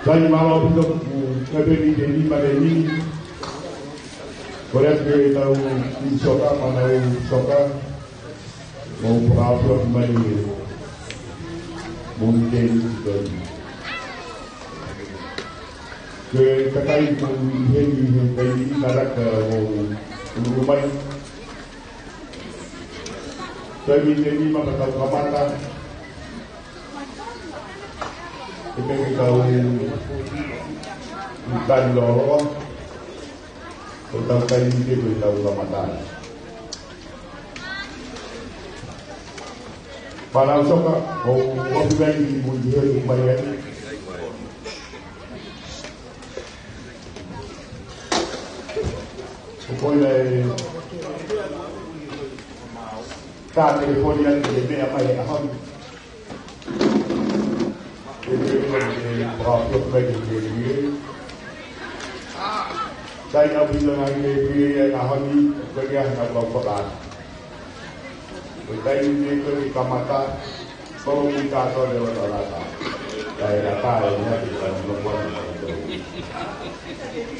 Dai mau untuk ngebeli jadi pada ini. Korea ke tahu soka mana soka mau berapa kembali mungkin ke terkait ini darat ke rumah. Tapi jadi mana tahu kamar kita tahu bukan lorong tentang kali ini kita tahu Ramadan. Pada soka mau membeli bunyi lumayan. Pokoknya kan telepon yang lebih apa ya kan? Berapa bagi dia? Saya bilang dia ahli kerja dalam peran. Saya ini ke kamata, kalau kita tahu lewat rata, saya rata ini di dalam lembaga itu.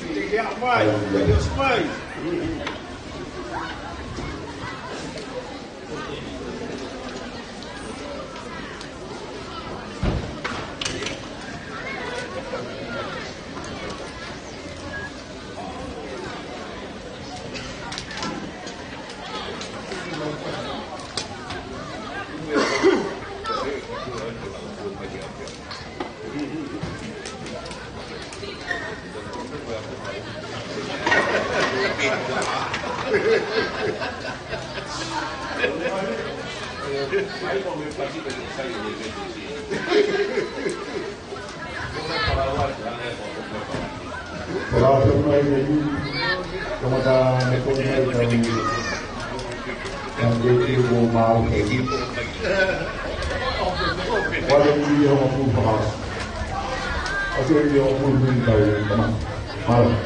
Tidak apa, tidak semai. Kalau semua ini kemudian ekonomi kami yang jadi mau jadi walaupun dia mampu faham, atau dia mampu mengenai teman malam.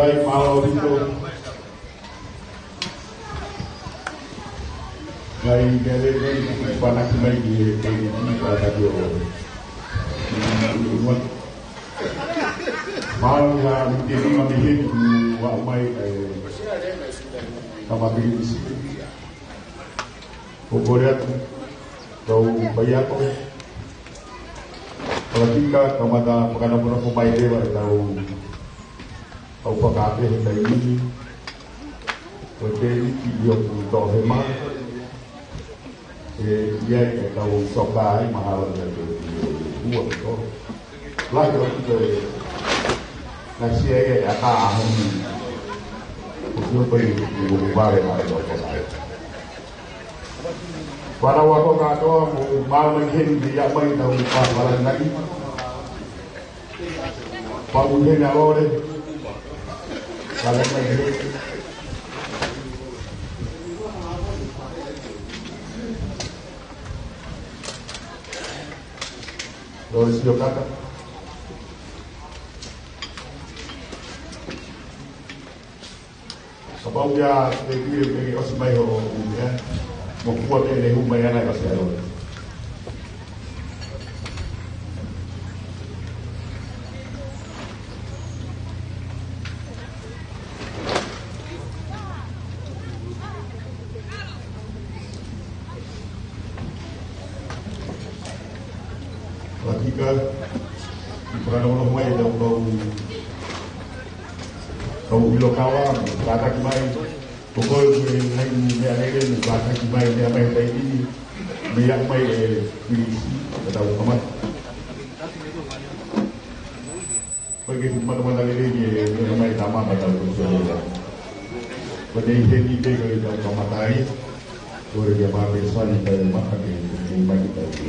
Tuai mau itu ngai gele ni panak mai di pada dia. Mau yang ini mamihin wa mai sama bis. Pokoknya kau bayar kau. Kalau kita kepada pengadaan pemain dewa tahu pakai dari ini, kemudian dia untuk hemat, dia tahu sokai mahal dari buat itu. Lagi kita nasi ayam apa ahli, itu pergi diubah dengan sokai. Para waktu kado mau mungkin dia main tahu apa lagi. Pagulin awal deh, kalau lagi. Terus dia kata, sebab dia pergi osmai ya. Membuat ini lumayan agak seru. Lagi ke pernah mulai dah kau bilang kawan kata kemarin. Pukul lain dia lain bahasa Cimai dia main tadi biar main polisi tahu amat bagi teman-teman lagi dia main sama pada usul pada ini dia kalau dia matahari boleh dia main besar di makan di bagi tadi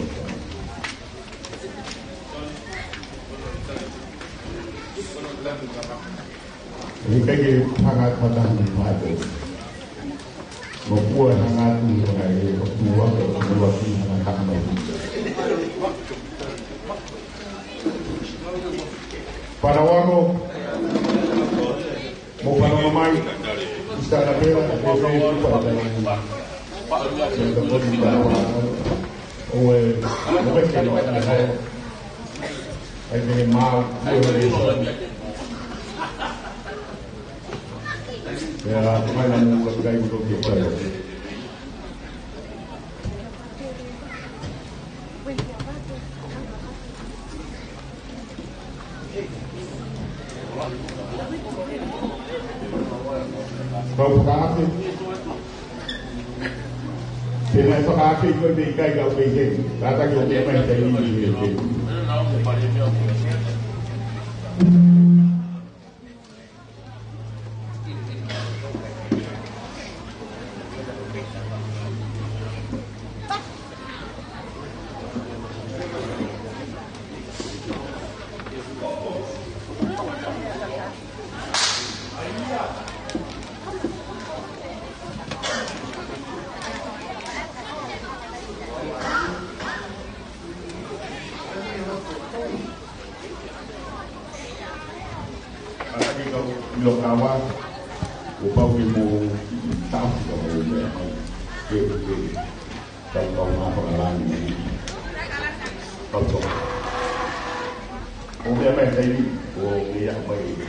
ini kayak sangat patah mata membuat hangat mengenai kedua anak bayi. Pada waktu mau pada memai istana bela pada yang di bawah mereka ada mau ya, kemarin aku gay untuk dia. Kau kaki, sini kaki kau dikai kau begini, kata kau dia main jadi ini. Belum awal, upah ilmu tahu kalau dia kalau pengalaman ini, kalau dia main tadi, dia main.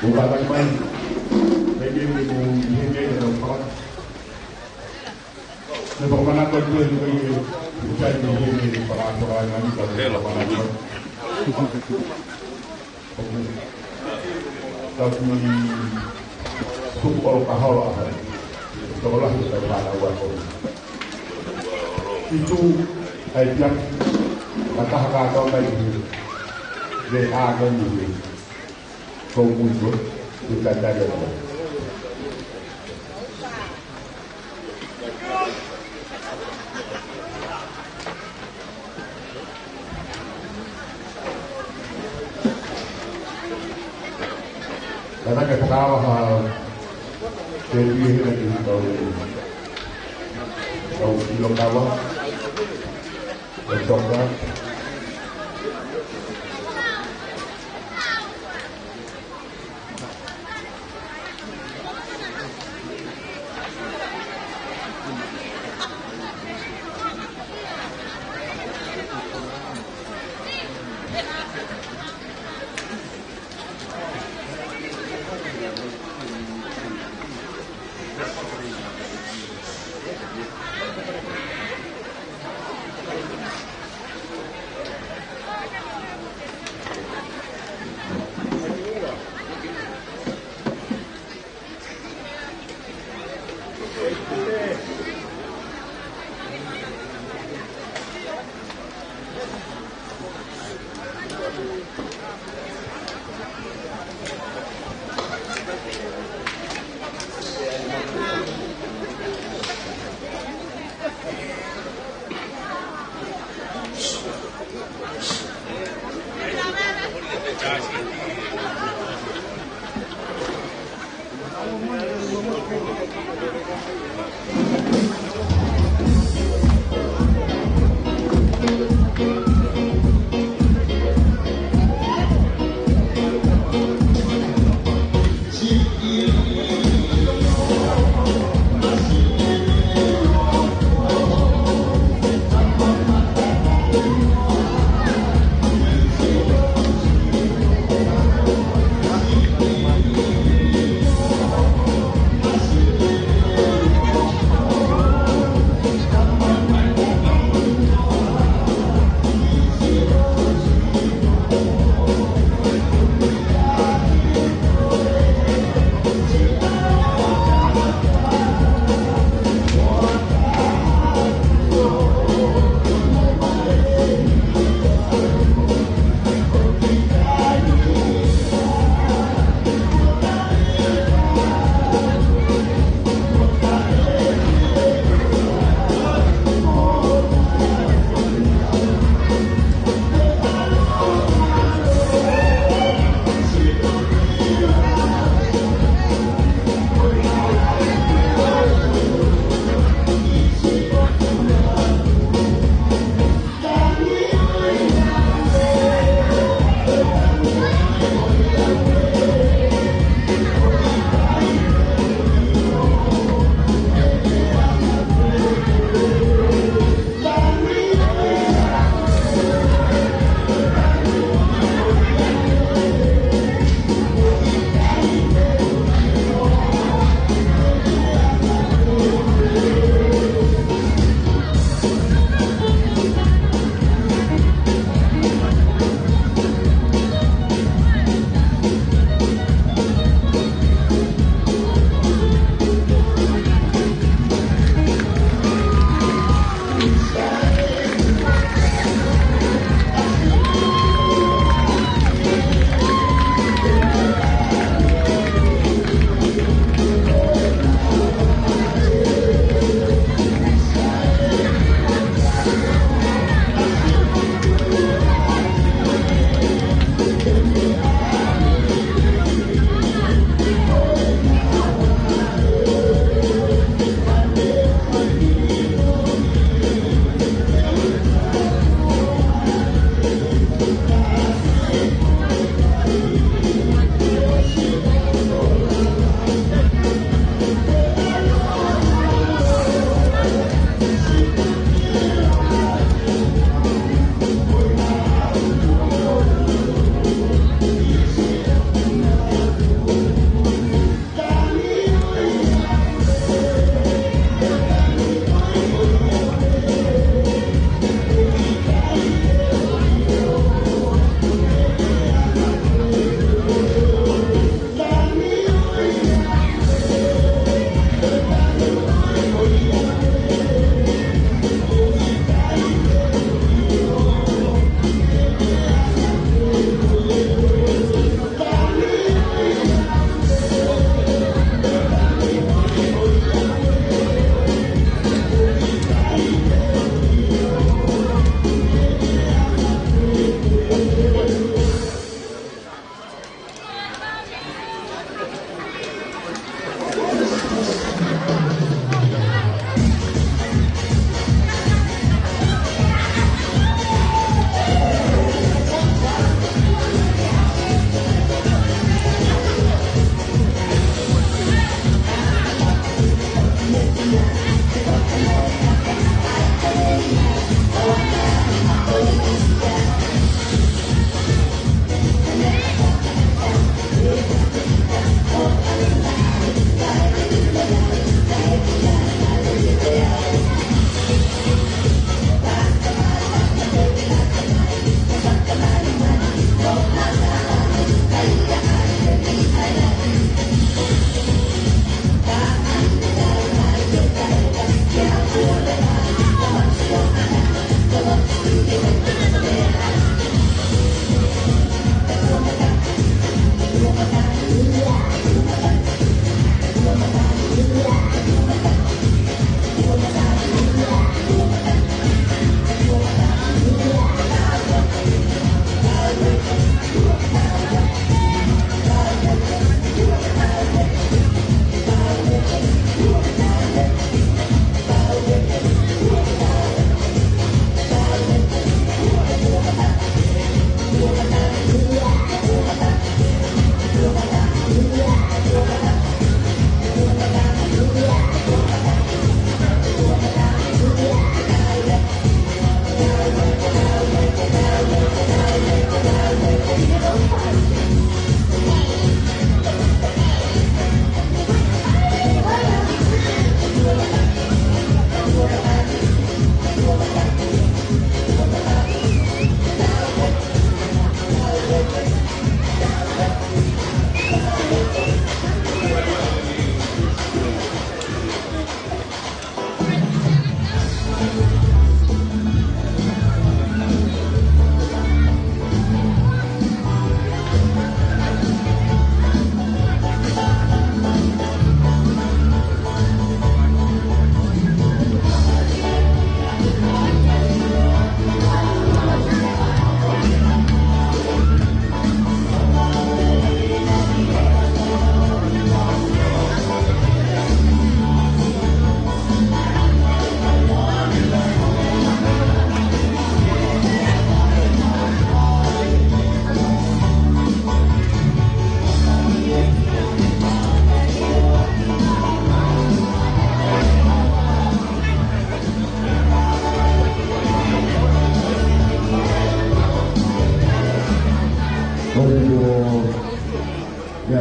Bukan main-main. Lagi ni ini dalam kawan. Sebagaimana tentu juga bukan ini para-para yang kita lakukan. Tapi super kahal apa? Sekolah kita pada waktu itu ayat kata-kata lagi dia akan juga kau muncul kita jaga. Karena ketawa jadi lagi tahu belum tahu bercoba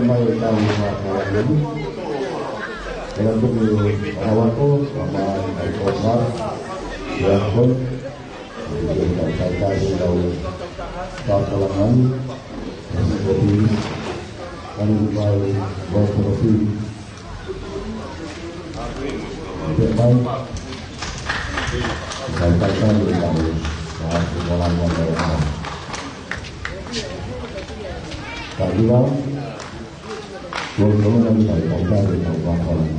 mai tahu apa ini. Dalam bentuk awalku sama ekosar, ya pun kita tahu kalangan seperti kan mulai berprofil depan sampaikan dengan orang yang Kalian belum yang saya bongkar dengan orang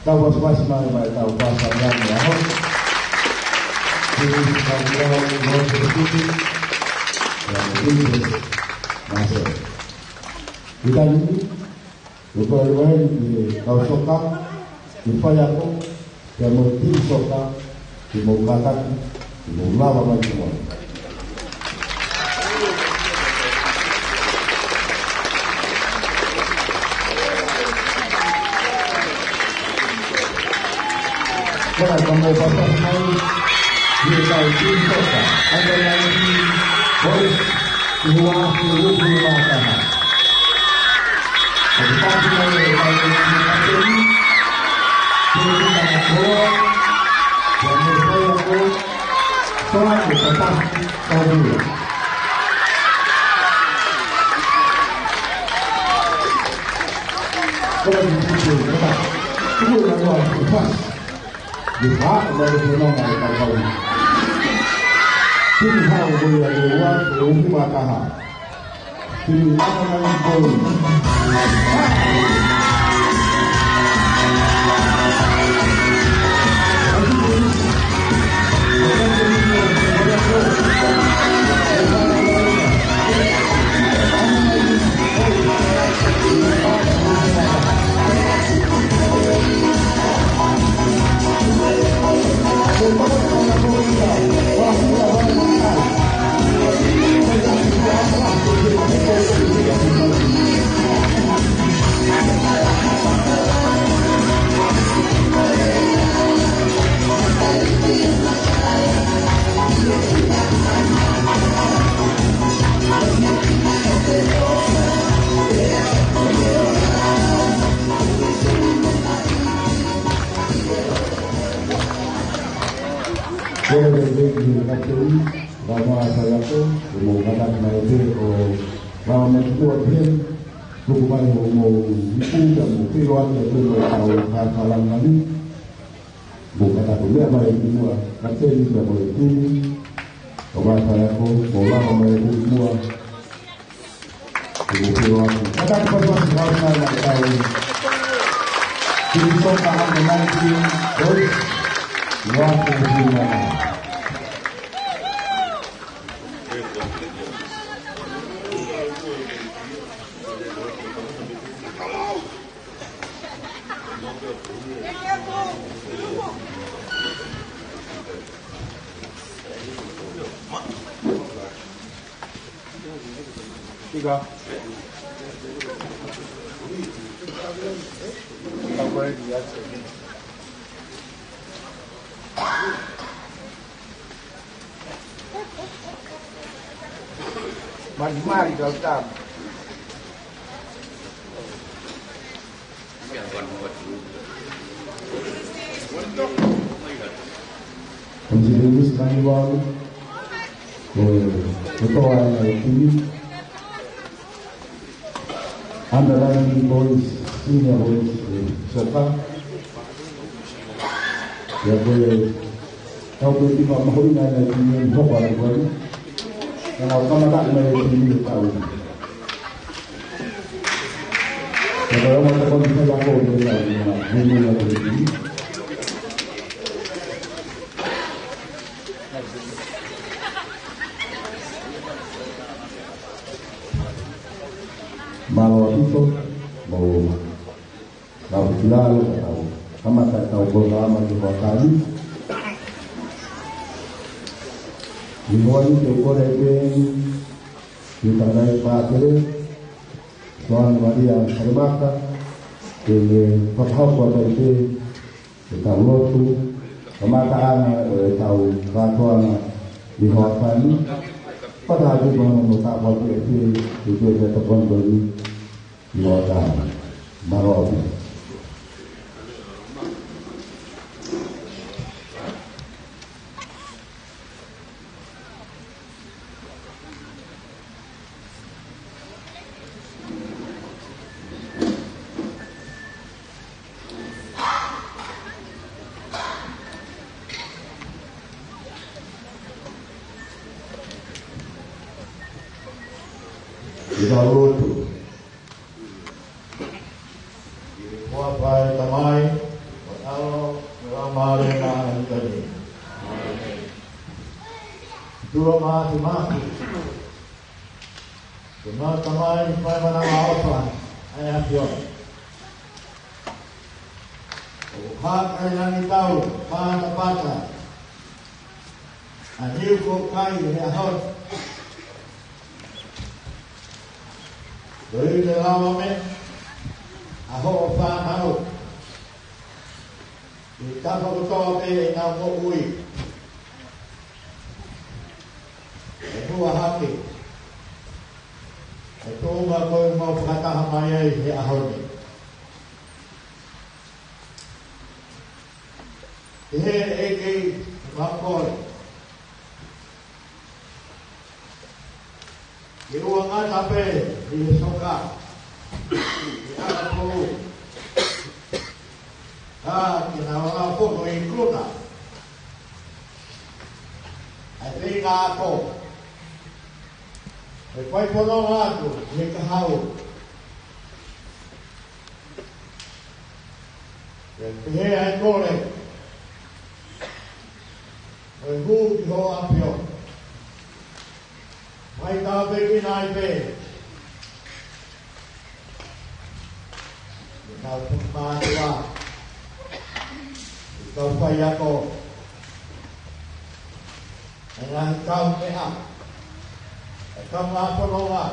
tahu pas mai tahu pasal yang lain ini kalau mau seperti yang ini masuk kita ini lupa di kau soka lupa aku yang mau tim soka di mau kata di mau lawan lagi semua Kalau kamu pasang main di kau tim soka ada lagi boleh dua puluh tahun. Jadi pasti main di kau tim soka ini jadi sangat boleh dan saya aku selalu tetap tahu. Kalau begitu tetap itu yang luar biasa. Dipak dari semua mereka tahu. Tinggal boleh lewat rumah tahan. Tinggal boleh. Bahwa saya tu mengatakan mereka bahwa mereka dia bukan mau itu dan mungkin itu tahu hal-hal lain bukan aku dia mereka semua kata ini tidak boleh itu bahwa saya tu bahwa mereka semua mungkin ada persoalan hal-hal yang tahu kita tahu mengenai terus waktu semua. Tiga. Mari kau tam. Penjelis kaniwal, ketua ini, underline boys, senior boys, soka, ya boleh, kau boleh tiba mahulnya dari ini berapa lagi? Kalau kamu tak mau ini tahu. Kalau mau tekan kita lakukan ini lagi. tau kilalo tau kamata tau programa di Wakali di luar itu kau lagi di tanah Pakere Tuan Maria Sarmaka di Papua kota itu tahu lotu kemataan tahu katuan di Wakali pada hari itu tak boleh itu terpon beli di Wakali baru kita lutu semua baik damai Allah ramai ramai tadi dua mati semua damai supaya menang apa ayah Tuhan hak yang tahu pada pada ani kau kai ya hot Dari dalam men, aku faham. Kita perlu tahu apa ui. Itu hati. Itu mau kata hamaya ini ahon. Ini makol. Di ruangan apa? Di soka. Di aku. Kita orang pun mengikut. Ada aku. Lepas pulang aku, dia kau. Dia aku le. Aku kau apa? Mai ta pe nai pe kau tempat tua kau payah kau dengan kau peah kau apa loa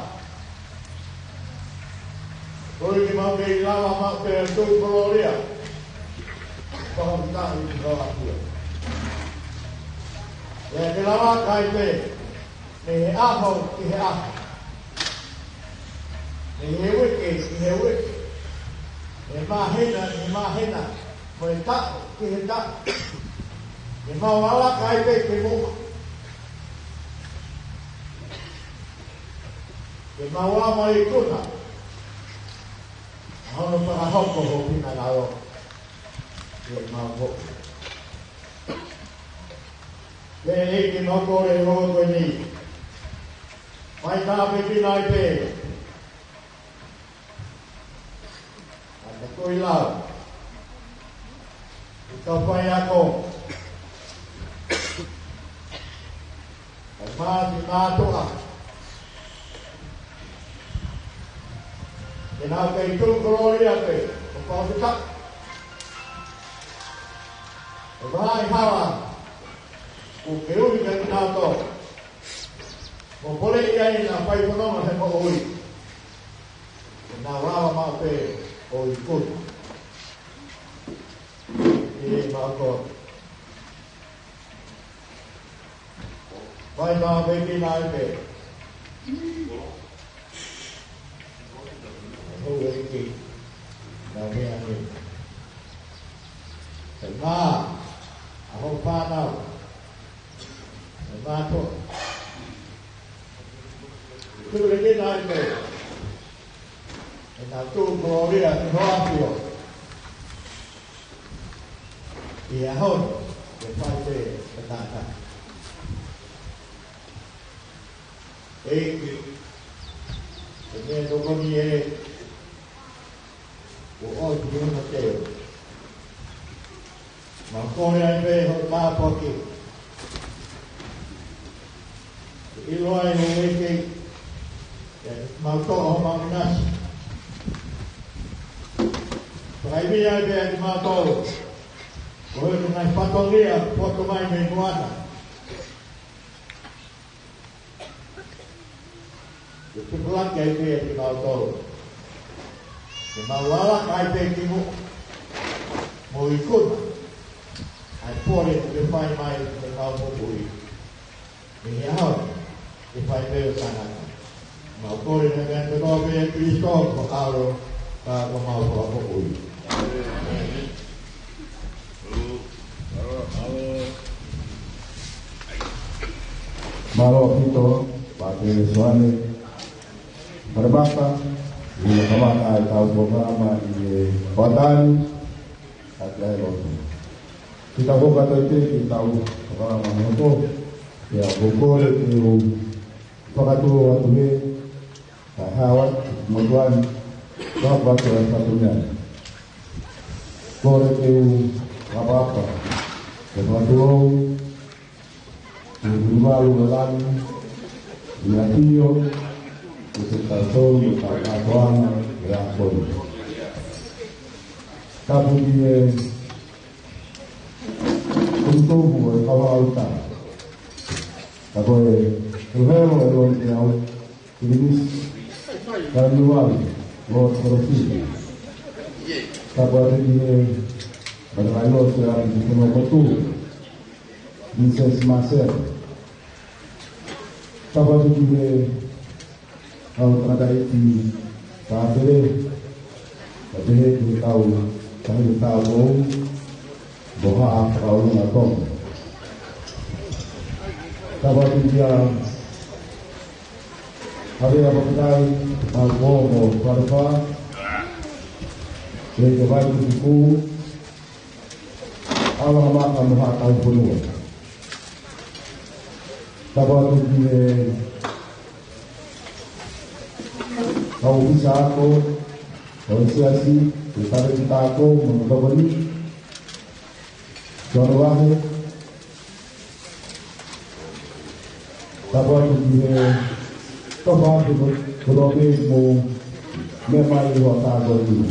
kau ni mau pergi lama mak pergi tu Gloria kau tak ini kau apa ya kelama kai pe ni apa ni apa ni hebat ni hebat ni mahina mereka kita ni mawala kai pe kemu ni mawala mai kuna hau para hoko ho pina lao ni mawo le ni no kore ho ni mai ta pe pinai pe ada koilau kau payah kau mati matua kenapa itu Gloria pe kau tak bahai hawa ukeu dengan nato mau boleh ia apa itu nama saya mau oi nawa mau pe oi pun ini mau vai mau pe pinai pe oi iki nabi ani sama aku panau sama tu tu lagi naik pe na tu Gloria Gloria ia hon ke pai pe kata ini dokon ni oh dia nak tahu makon yang pe hot ma poki iloi ni ke mau to mang nas Vai via de matou. Hoje na patolia, foto mais menuada. Eu fico lá que aí via de matou. De malala cai de que mo ikut. Ai pore de fai mai de mau pui. Ini hal de fai de sana. Mau pore de que no ve Cristo ko alo pa ko mau ko pui. Malo Pito, Pate Suane, Berbaka, di Kamaka atau programa di Badan, atau Eropa. Kita buka itu kita tahu programa itu, ya buku itu pakatu waktu ini, hawat kemudian apa satunya, boleh itu apa, kemudian Lalu Yatio, Kusitason, Kakawan, Rakon. Kemudian untuk kawal utang. Kemudian Tuhan yang ini dan luar Lord Profit. Kemudian berlalu secara di semua betul. Bisa semasa. Sahabat juga kalau terada itu tapi kita tahu bahwa kalau nakom sahabat dia hari apa kita mau berapa jadi baik itu Allah makan tahu penuh. Sahabat dia kau bisa aku negosiasi daripada kita aku menggabungkan jawabannya sahabat dia kau bahagia berdoa mau memang wata beri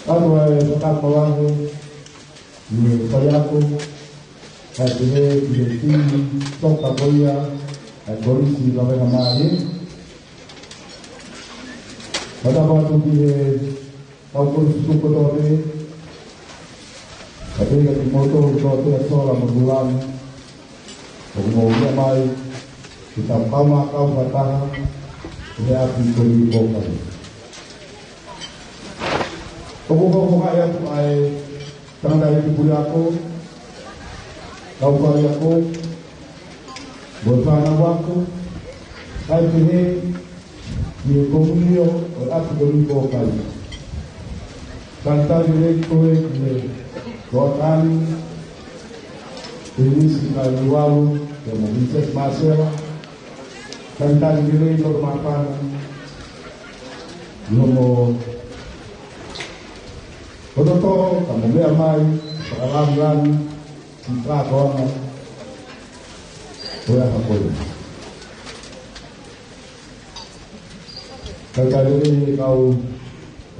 kalau tetap bahagia ini saya aku Hasilnya jadi sok tapoya, boris di bawah nama ini. Pada waktu dia kau suku tadi, tapi ketika motor itu seolah berbulan, kemudian mai kita kama kau kata dia diberi bokal. Kemudian ayat ayat tanda itu punya aku. Kau kaya ko, bersama waktu, saya ini di komunio atau komunio kali. Kanta ini kowe ini kotan ini sekali walu yang bisa masuk. Kanta ini bermakan, nomo, foto kamu bermain, peralaman. Kita kawan, boleh apa? Kalau ini kau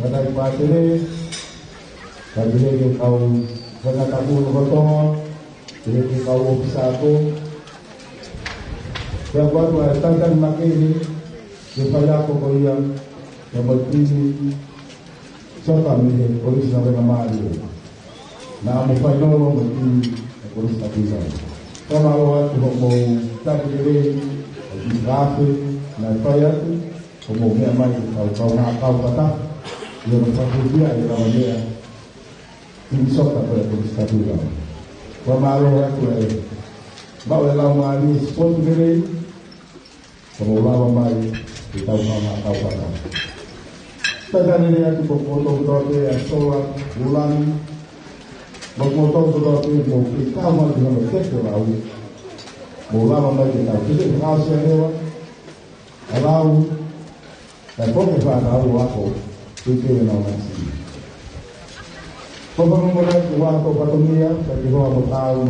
kata ibarat ini, kalau ini kau kena tabu bertemu, ini kau bisa aku. Yang buat tentang mak ini, supaya aku yang berpikir, serta melihat polisi sampai kemari. Nah, muka nolong berarti polisi tak bisa. Kalau awak mau cari diri, di kafe, naik payah tu, kemudian mai kau nakal kata, yang satu dia yang dia, insok tak boleh polisi tak bisa. Kalau awak tu bawa lama ni sport diri, kemudian mai kita nakal kata. Tadi dia tu foto dia soal bulan. Bermotor tetapi mau kita mau dengan betul tahu, mula mana kita jadi hasil lewa, tahu, tapi kita tahu aku itu yang orang sini. Pembangunan uang atau patunnya, bagi orang tahu,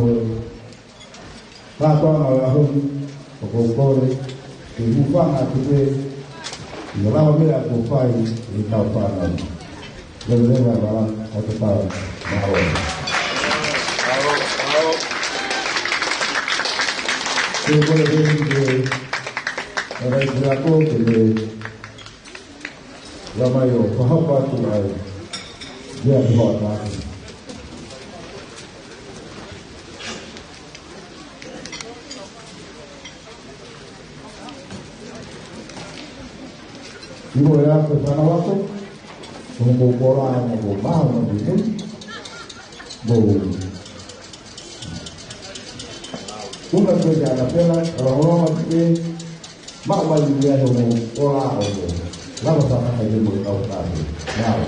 tahu orang pokok di bukan aku tu, orang bila aku fai di tahu Deliver dalam satu tahun. Saya boleh beri orang Israel boleh ramai orang faham apa yang dia buat lagi. Ibu ya kesana waktu. Mau bola, mau mau, mau bikin, mau. Bukan kerja anak pela, kalau orang masih mak baju dia mau bola, mau. Lalu sama saja mau tahu tadi. Nah.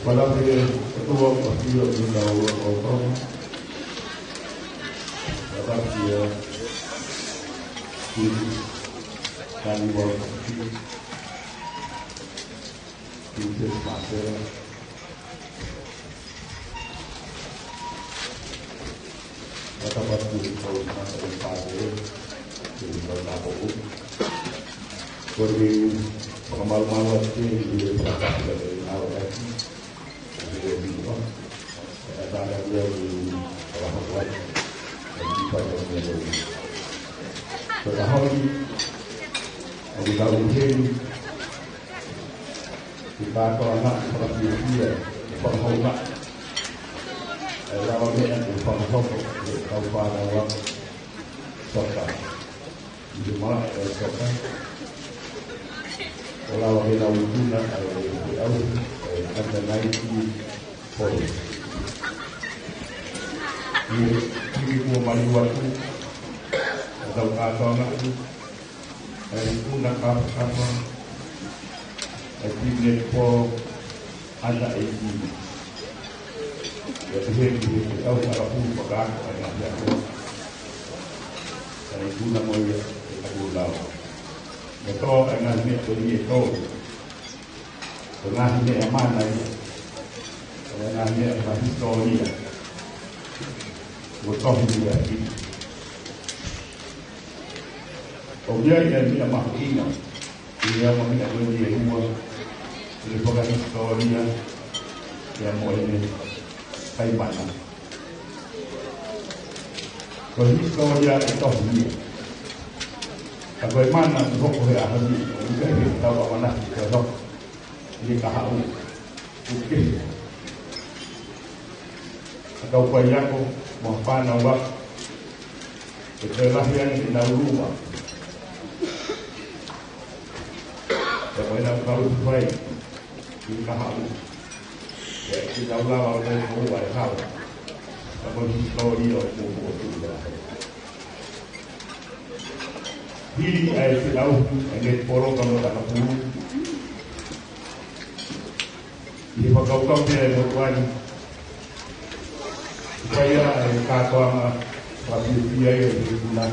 Walau dia ketua pasti dia tahu orang, walau dia kan buat itu semasa walau pasti tahu masa depan dia tahu beri pengalaman dia berapa dari awal. Ada dia di orang lain dan di bagian lain. Padahal di dalam ini kita anak seperti dia penghormat. Dalam ini yang penghormat kau pada waktu serta di mana serta kalau kita ujungnya ada naik polis. Ini gua malu waktu atau nak itu nak apa ini po ada ini jadi ini tahu kalau pun pegang ada yang dan itu nak mau aku tahu betul dengan ini itu dengan ini aman lagi dengan ini historia betul juga ini kemudian ini makina dia mengenai dia semua merupakan historia yang mulai kayak mana kalau historia itu ini bagaimana untuk orang ini kita tahu mana kalau ini kahau mungkin atau banyak mana wak setelah yang kita rumah sebenarnya kalau baik ini kahau kita ulang oleh orang kahau kalau historia itu Hili ay silaw ang poro kamo takapu. Di pagkaukaw niya buwan. Kaya ay kato ang pagbibiya yung bulan.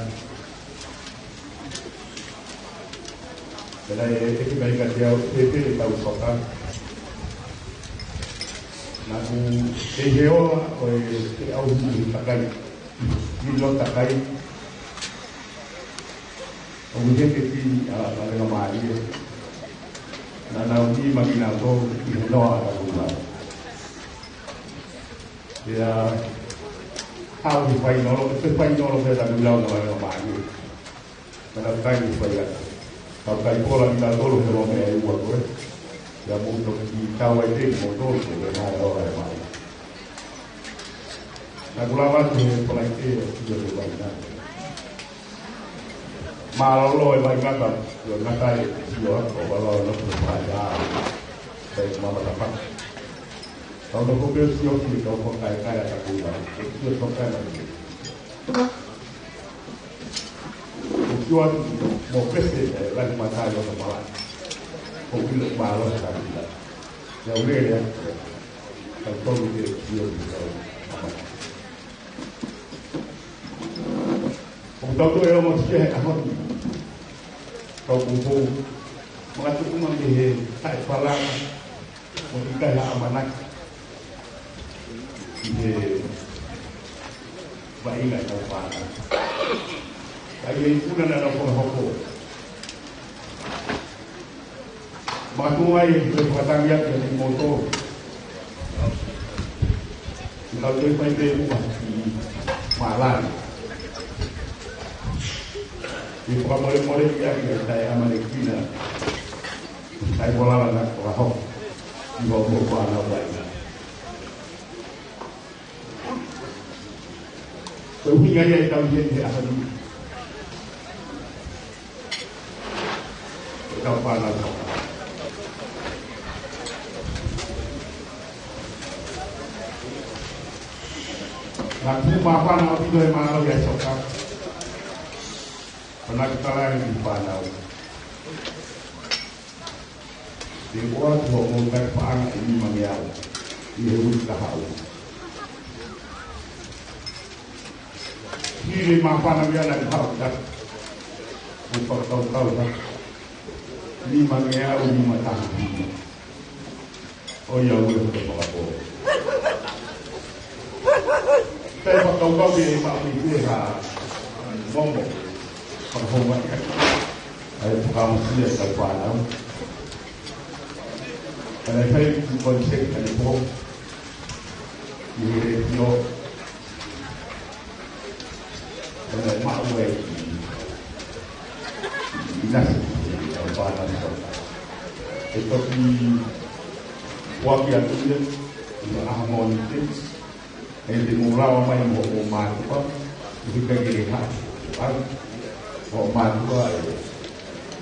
Dahil ikibay ka diyaw, ito itaw sokan. Naku eheo o au hindi takay. Hilo takay. Kemudian kita ada mari, nanti makin aku ikhlas ada rumah. Dia tahu di final, saya dah bilang ada mari. Mana kali supaya kalau kali pola kita tolong kalau mereka buat tu, dia untuk kita wajib motor dengan orang mari. Nak ulama tu pola itu dia buat. Malu yang kata, yang kata itu, kalau nak berbahagia, baik mana dapat. Kalau nak bersiul sih, kalau kaya tak boleh. Itu sampai lagi. Tujuan mau bersiul, lagi mata yang malah. Mungkin malu sekali. Yang boleh ya, kalau kita siul untuk tu yang mesti apa? Kau buku mga tukumang dihe tayo palang magigay na amanak dihe maingay na upana kaya ipunan na ng hoko mga tungay yung patangyak yung motor ikaw doon may bewa malan yung pakamuli-muli yan tayo amalikina tayo wala lang nakakahok iba mo pa na baik na so hingga ya ikaw yan di akan ikaw pa na Lalu apa nama itu yang mana dia cakap? Pernah kita lagi di Panau. Di bawah dua mungkin panah ini mengiau, diurus kahau. Ini lima panah dia lagi kau dah, untuk kau dah. Ini mengiau ini matang. Oh ya udah berapa? Saya kau di Pak Ibu ngomong perhubungan ada kamu sih saya paham ada saya konsep ada pun di radio ada makwai dinas paham itu di wakil itu di Ahmad Hindi mula may umuman ko, hindi ka gilihan. Umuman ko ay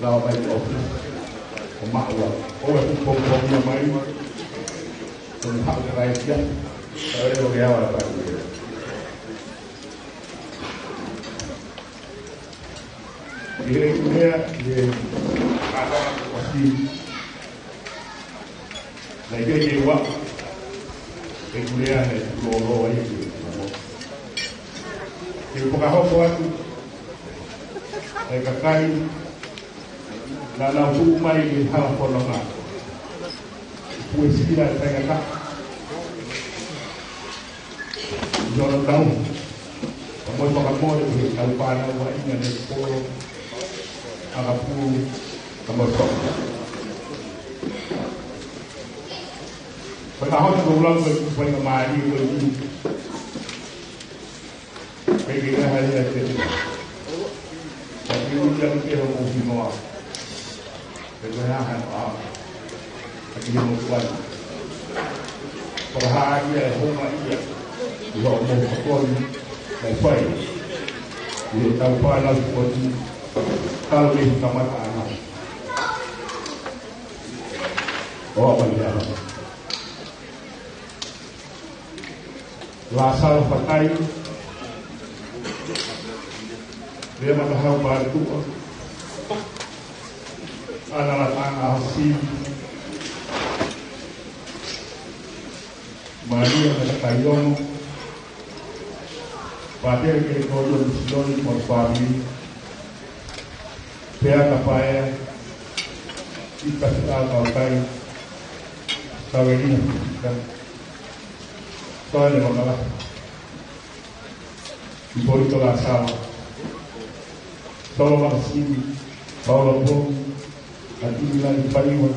lawa may office, umawa. O ay kung niya may kung hakaray siya, ay magayawa pa rin. Diri ko niya, kata ko kasi, nagkagiwa, kemudian lolo itu, di pekahok waktu, kakai, dalam umai di hal polongan, puisi dan saya kata, jangan tahu, kamu di Alpana, wajibnya di polo, agapu, kamu sok. Pagkahon ng ulang ko pagkamali ko yung pagkakahali natin. Pag-iulang kaya mo ginawa. Pagkanahan ako. Pag-iulang. Pagkahali ay humaiya. Iwa mo kapon. Nagpay. Iwa tawpalang ko kalwin kamataan. O, pag-iulang. Lasal pakai dia malah bantu anak-anak asing Maria Kayong Pater ke kodon silon por family pea kapaya kita sudah pakai kawin kan soalnya masalah Ibu itu asal kalau masih walaupun nanti bilang pariwan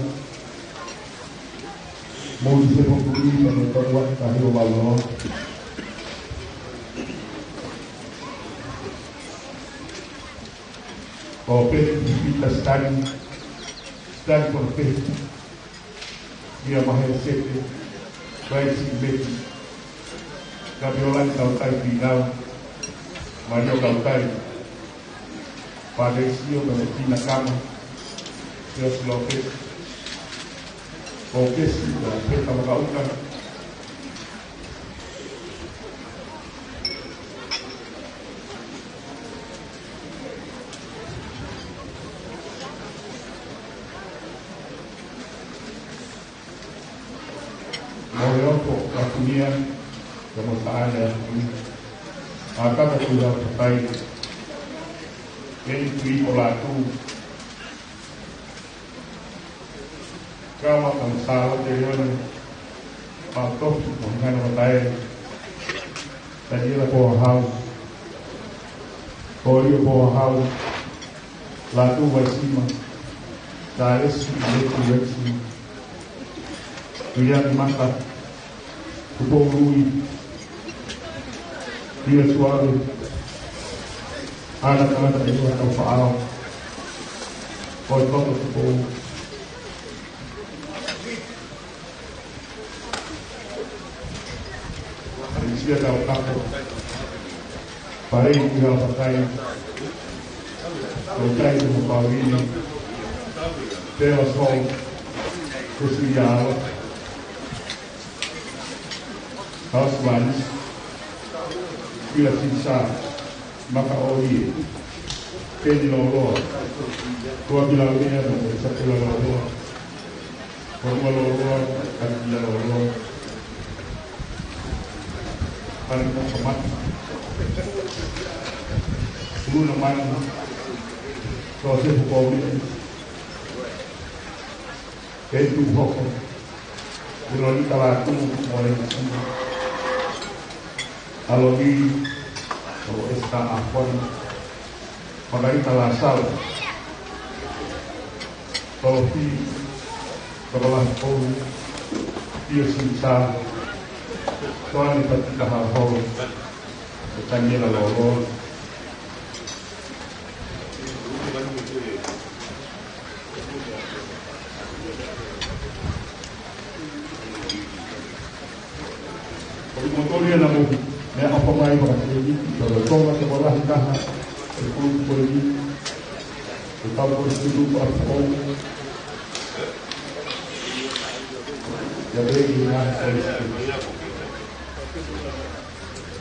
mau disebut beli dan terbuat kahir Allah kopi kita stand perfect dia mahal sekali baik sih Gabiolan Kautai Pinau, Mario Kautai, Padre Sio, Valentina Cama, Dios López, López, la Peta Magauca, Moriopo, Kakunian, kemutaan dan maka sudah terkait ini olatu kama kamsawa terion pakto mengano matai tadi la po hau Korea po hau latu wasima dari sini dia mata kubo rui dia suara anak-anak itu atau faal kau kubo dia tahu kamu paling tinggal pakai pakai itu kau ini Deus hol kusial Auswanis bila sisa maka oli pedi lolo dua bila dia satu lolo forma lolo dan bila lolo paling kemat dulu namanya proses hukum itu hukum kalau kita laku mulai kalau SK Afon maka kita lasal kalau di sekolah pun dia sisa soal kita hal-hal bertanya lalu motornya namun ya apa mai berarti kalau kau sekolah dah pergi kita harus duduk atau jadi ini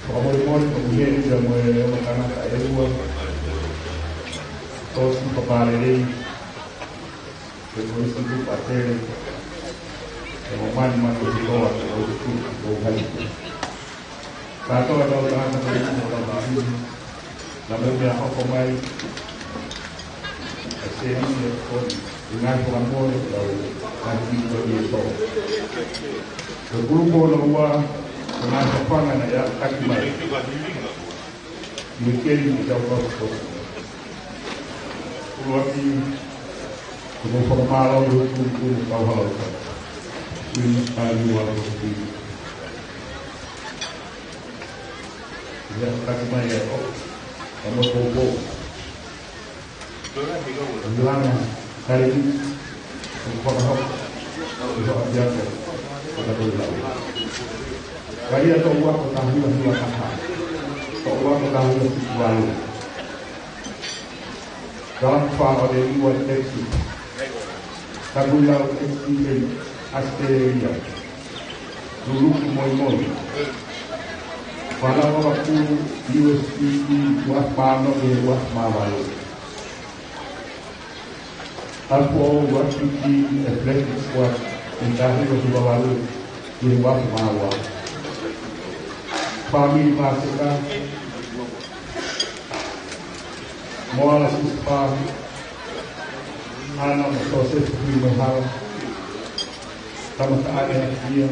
Omong-omong kemudian dia mulai makanan kayak dua terus kepala ini terus itu pakai omongan di bawah itu bukan itu atau ada orang yang lalu dia omongan seni dengan pengampun lalu nanti begitu bergrupo nomor dengan kepangan ya takmal mungkin kita perlu keluarga untuk formal untuk kawal ini aluan itu ya takmal ya kamu bobo bilang hari ini untuk biasa kita boleh kaya atau uang ketahuan dua kata atau uang ketahuan situasi dalam faham ada dua teksi tagulau teksi dari Australia dulu moi pada waktu USP buat mana dia buat malu aku waktu di refleksi buat mencari waktu lalu dia buat malu family masukkan moal siswa anak proses pemilihan sama keadaan dia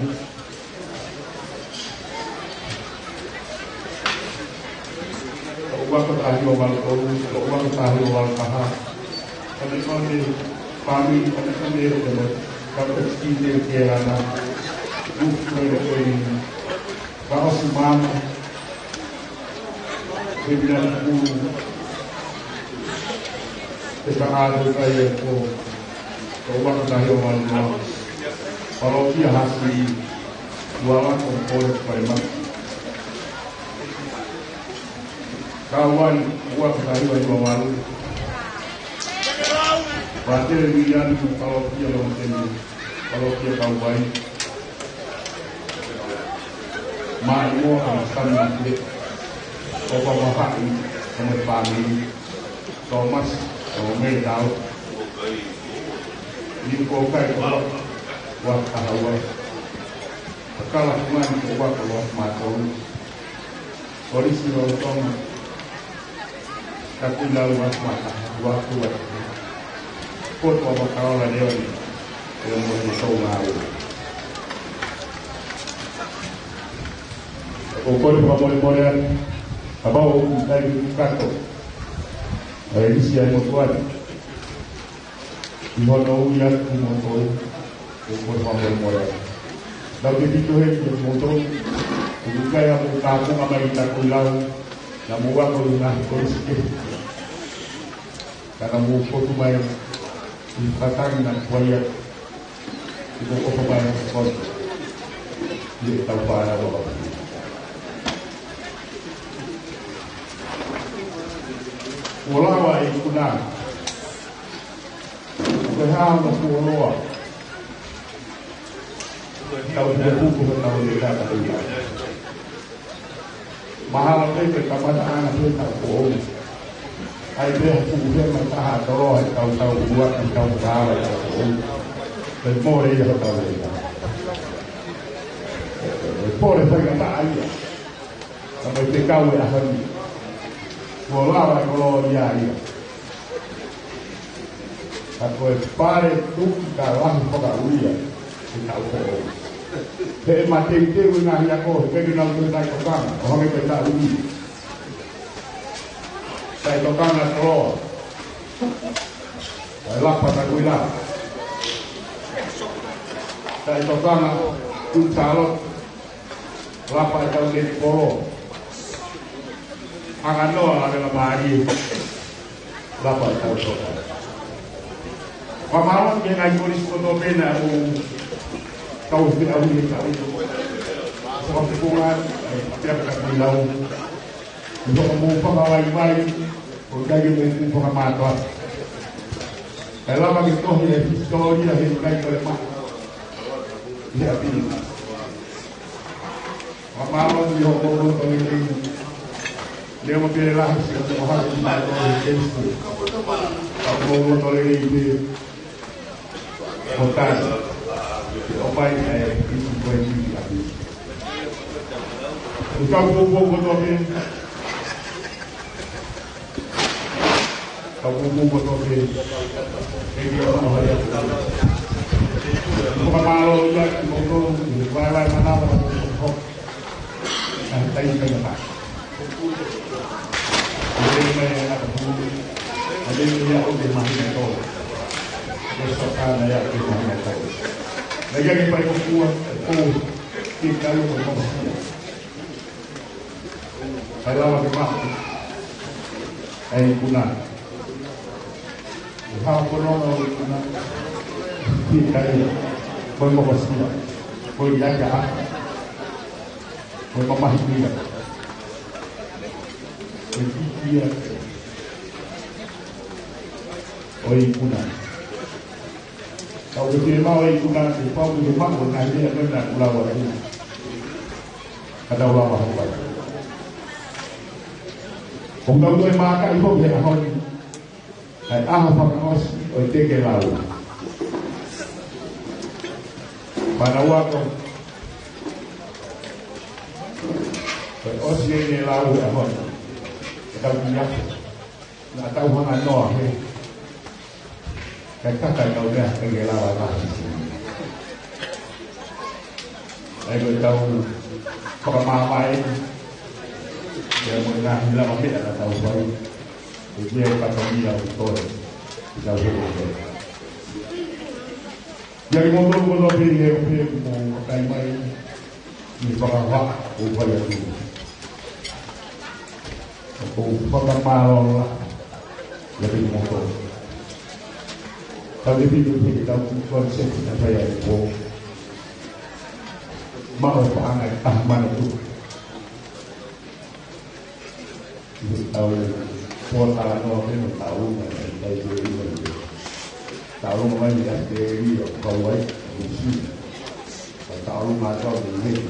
uang ketahui awal tahu uang ketahui awal kahar kalau kami family kami dengan kalau kita kira-kira bukan kalau semua bilang aku kita ada kayak aku orang tahu orang kalau dia hasil jualan kompor preman kawan uang tahu orang berarti dia kalau dia lawan kalau dia tahu baik Maimo akan mengikuti Bapak sama Pami Thomas Omel Daud di Kokai Bapak Wah Kahawai Akalah Tuhan Bapak Wah Matau Polisi Rotong Kapilau Wah Mata Wah Tuhan Kot Bapak Kawalah Dewan yang mau tahu mau. Okoi pamole-molean abao dari kato. Ini siya mo tuan. Ihono uyan kumotoy. Okoi pamole-molean. Daw dituhin yung motor. Kung kaya mo kapong amay takulaw. Namuwa ko yung nahikorisike. Karena mo ko tumayo. Ikatang ng kwayat. Ibu ko tumayo sa koto. Hindi itaw pa na ba. Ulawa ikuna. Kehama kuoloa. Kau tidak buku tahu dia kata dia. Mahal itu kepada anak itu tak bohong. Ada buku mata tahu tahu buat tahu tahu tahu. Dan more dia tahu dia. More saya kata aja. Sampai tekau ya hari. Volava kalau dia. Aku pare tu kalah pada ulia. Kita tahu. He mati itu dengan yang kau kenal tentang orang. Orang itu tak uli. Saya tukang kalau. Saya pada ulia. Saya tukang tu calon. Lapa jauh dari polo. Ang ano adalah bahari dapat tahu soal. Pamahaman yang ay polis ko to na kau tidak boleh tahu. Sebab hubungan tidak terbilau. Untuk memupang awal-awal, untuk jadi memupang amator. Kalau begitu ya histori dah hidup oleh mak. Dia pilih. Pamahaman dia hubungan oleh dia mau pilih lah semua hal yang ada di situ. Kalau mau tolong ini, hotel, apa yang itu boleh diambil. Kalau mau tolong, ini orang yang bukan malu ya, mau jualan mana mau tadi kan. Ada yang udah makin tahu, besokan ada yang makin tahu. Lagi yang paling kuat, kita lu berkomunikasi. Kalau lagi masuk, kuna. Kalau kono kuna, kita lu berkomunikasi. Berjaga, bermahir. Dia oi kuna kau dia mau oi kuna di pau di mak pun dia benar ulama ini kata ulama apa kau tahu tu maka ibu dia ahon apa os oi teke lalu pada waktu os ini lalu ahon tahu dia nak tahu mana noh Kakak tahu dah kegela apa sih. Saya tahu pemahaman yang mengenai hilang ambil ada tahu baru. Dia kata dia betul. Tahu betul. Jadi motor pilih mau pakai main di bawah upaya itu. Aku pakai malam lah. Jadi motor. Kalau kita konsep apa yang mau pangan mana itu tahu pola orang tahu tahu mana yang dari kawai tahu macam ini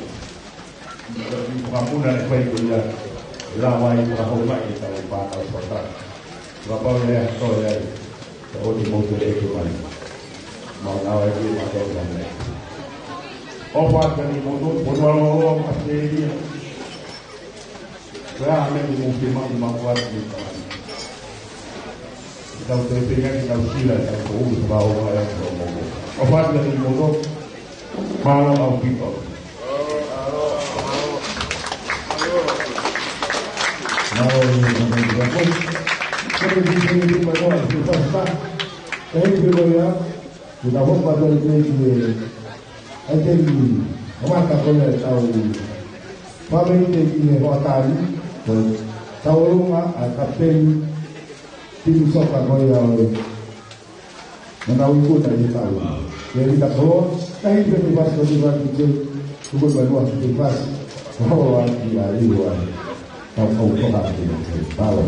kamu dari baik dia lawai berapa kita pakai kota berapa ya tahu ya oh di motor itu kan mau awal itu macam mana oh buat dari motor bodoh pasti dia saya hanya di mobil mau buat itu kita udah pengen kita sila kita tahu bahwa yang ngomong Opat dari mulut malam au kita. Mau juga pun seperti ini manual kita start. Ini juga ya kita pun pada ini ada ini orang tak boleh tahu. Family ini hotel tahu rumah kapten tim soka koyau. Menawi pun dari tahu. Jadi tak tahu, tapi bebas itu cukup banyak bebas. Bahwa dia luar, kau tak tahu.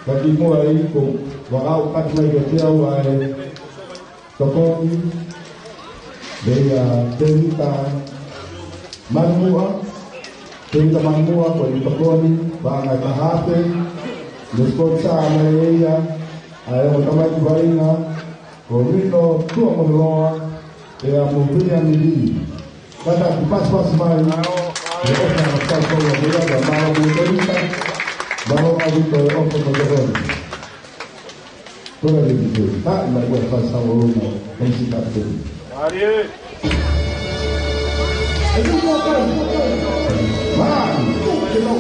Bagi mulai kung wakau kat mai kecil ai tokong dia cerita manua bagi tokong bangai tahate responsa mai ayo tamai bainga komino tua mengelola ya mungkin yang ini kata pas mai dia nak tahu dia ada mau cerita bahawa kita orang pengetahuan, orang itu tak nak buat pasal orang mesti tak tu. Mari. Ayo makan. Mari. Kita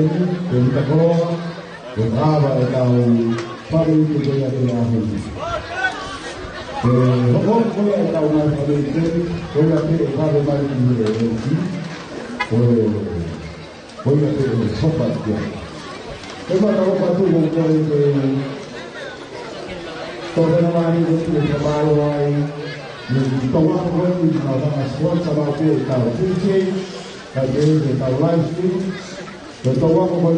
kita keluar, berapa atau pagi itu dia tidak ahli. Kalau boleh tahu mana pagi itu, boleh kita pagi ini boleh kita sobat dia. Kalau tahu patu mungkin itu, kalau nama ini itu terbaru tahu apa pun kalau asal sama dia tahu DJ, tahu live stream, tahu apa pun,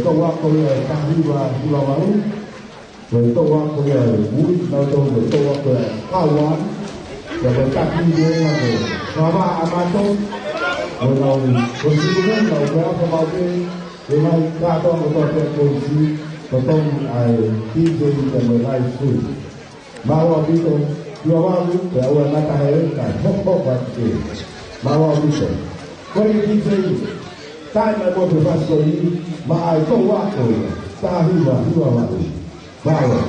tahu apa yang tahu baru, tahu apa yang buat, tahu apa yang kawan, yang berkaki dia mana, sama amato, kalau konsumen kalau berapa macam, memang kata atau polisi, atau DJ yang live stream, bawa itu. Dua bawa mata air kan, pokok baca. Bawa bisa. Kau ini jadi, tak nak buat pasal ini, mahal tu waktu, tahu bawa. Bawa.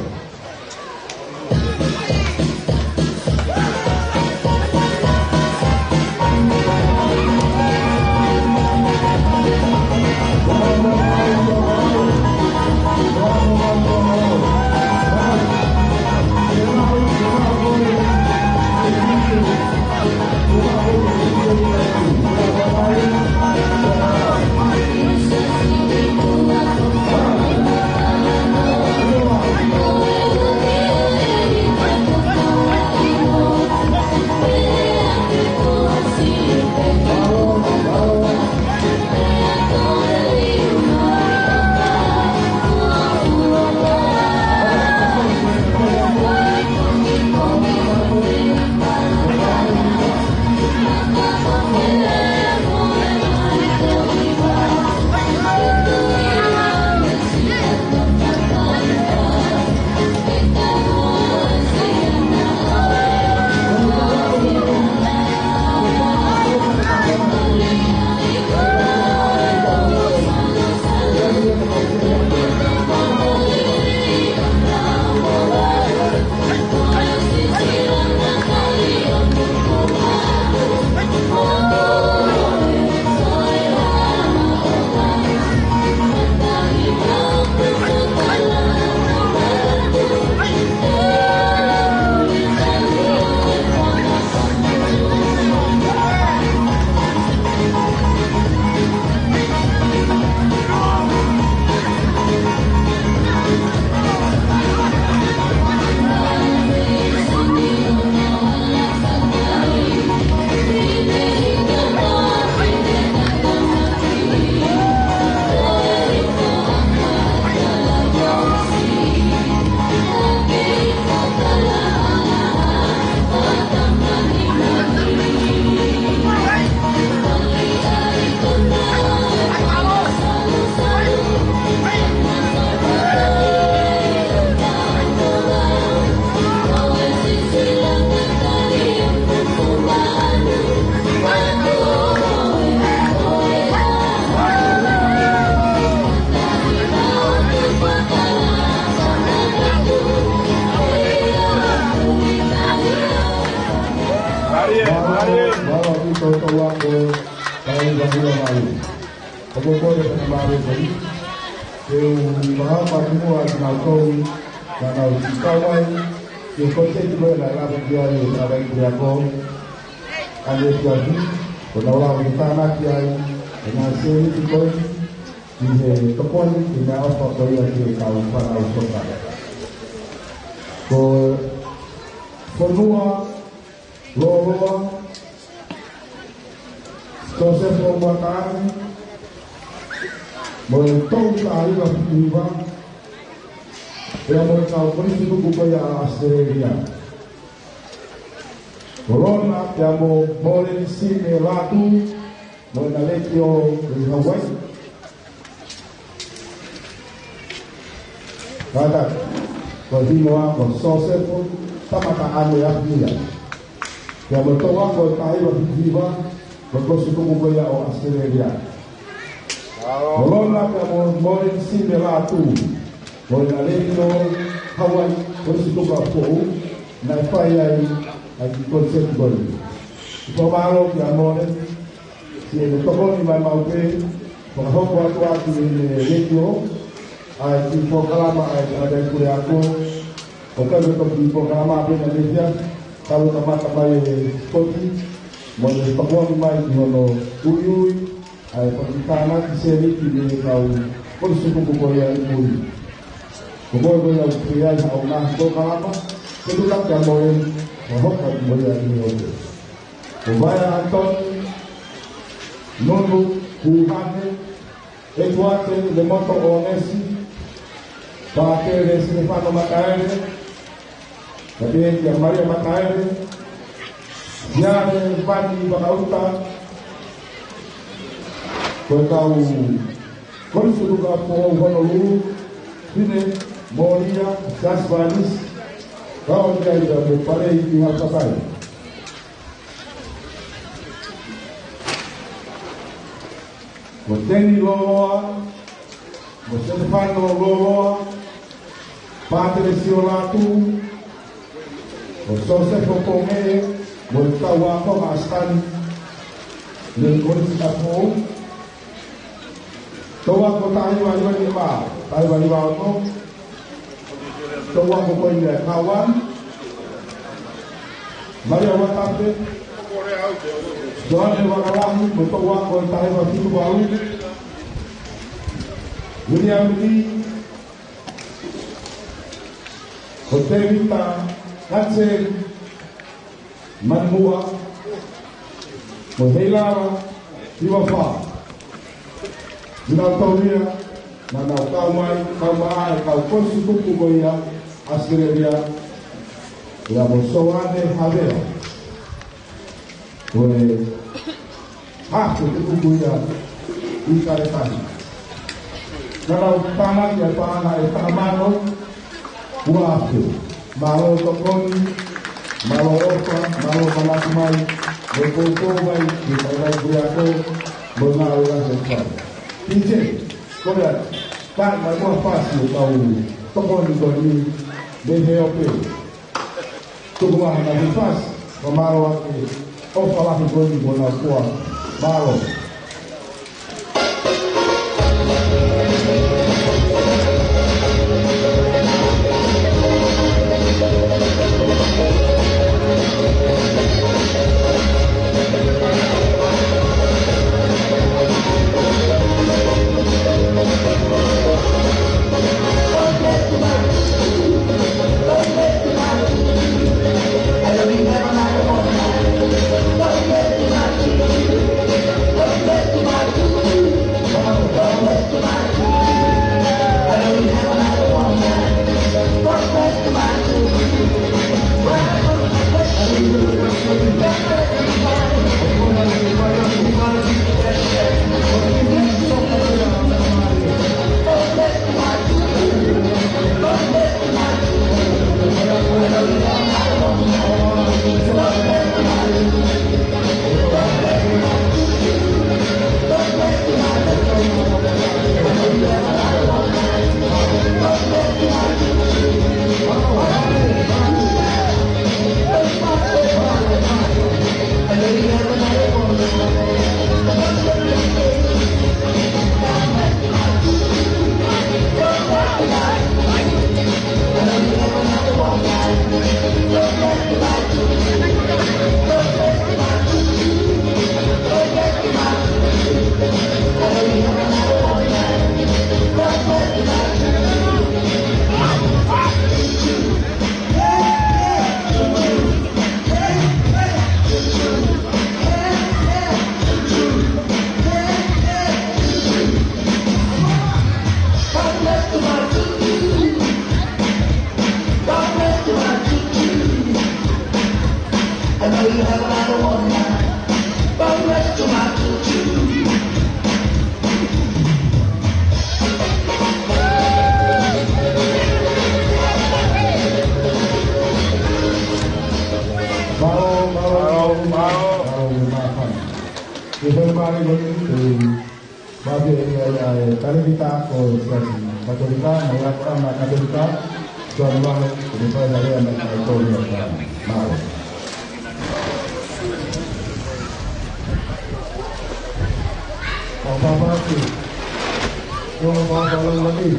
Corona abbiamo more insieme Latu, Monalecchio di Hawaii. Guarda, continuiamo con Sosefo, Tamatano e Abdia. Abbiamo trovato il paese di Viva, per questo comunque a Australia. Corona abbiamo more insieme Latu, Monalecchio, Hawaii, questo comunque na fai ai concetti così. Provaro che amore, si è toccato in mai maupe, Pagahoko atu le retio ai ki pokalama ai ada kure aku o ka to ki pokalama pe na letia kalau tamata mai koti mo le pakwa mai ki no uyui ai pakitana ki seri ki le kau por su ko ya muri ko mo ya kria ya o na pokalama ke tu tak mo en hoka mo ya ni o ko vaya anton nono kuhane etuate de moto onesi Pake de Stefano Macaire, también de María Macaire, ya de Fanny Bacauta, pues con su lugar por Honolulu, tiene Moria, Jaspanis, Cao de Aida, de Pare y Alcapay. Pues Tenny Loloa, pues Stefano Loloa, Padre Siolatu, o Joseph Okomé, o Tawako Astan, le Corsicapo, Tawako Taiwan Lima, Taiwan Lima, Tawako Koya Kawan, Maria Watape, Joan de Wakalam, Tawako Taiwan Tubalu, William Lee, Hotelita, Hatsel, Manmua, Mohelara, Iwafa, Zinautoria, Nanau Kaumai, Kau Konsi Kukugoya, Askerebia, La Bosoane Havea, Ue, Haku Kukugoya, Ikaretani. Nanau Tana, Yapana, Etamano, Uape, Malo Tokoni, Malo Opa, Malo Malasmai, Bokobai, Kitai Buyako, Bonao Lansefai. DJ, Korea, kan mau fácil kau Tokoni Tokoni, DHOP. Tuh mana fas, Kemaro Ake, Opa Tokoni Bonao Kuah, Malo. Católica o católica, no católica, son los que pueden haber en la historia. Vale. Yung mga lagi.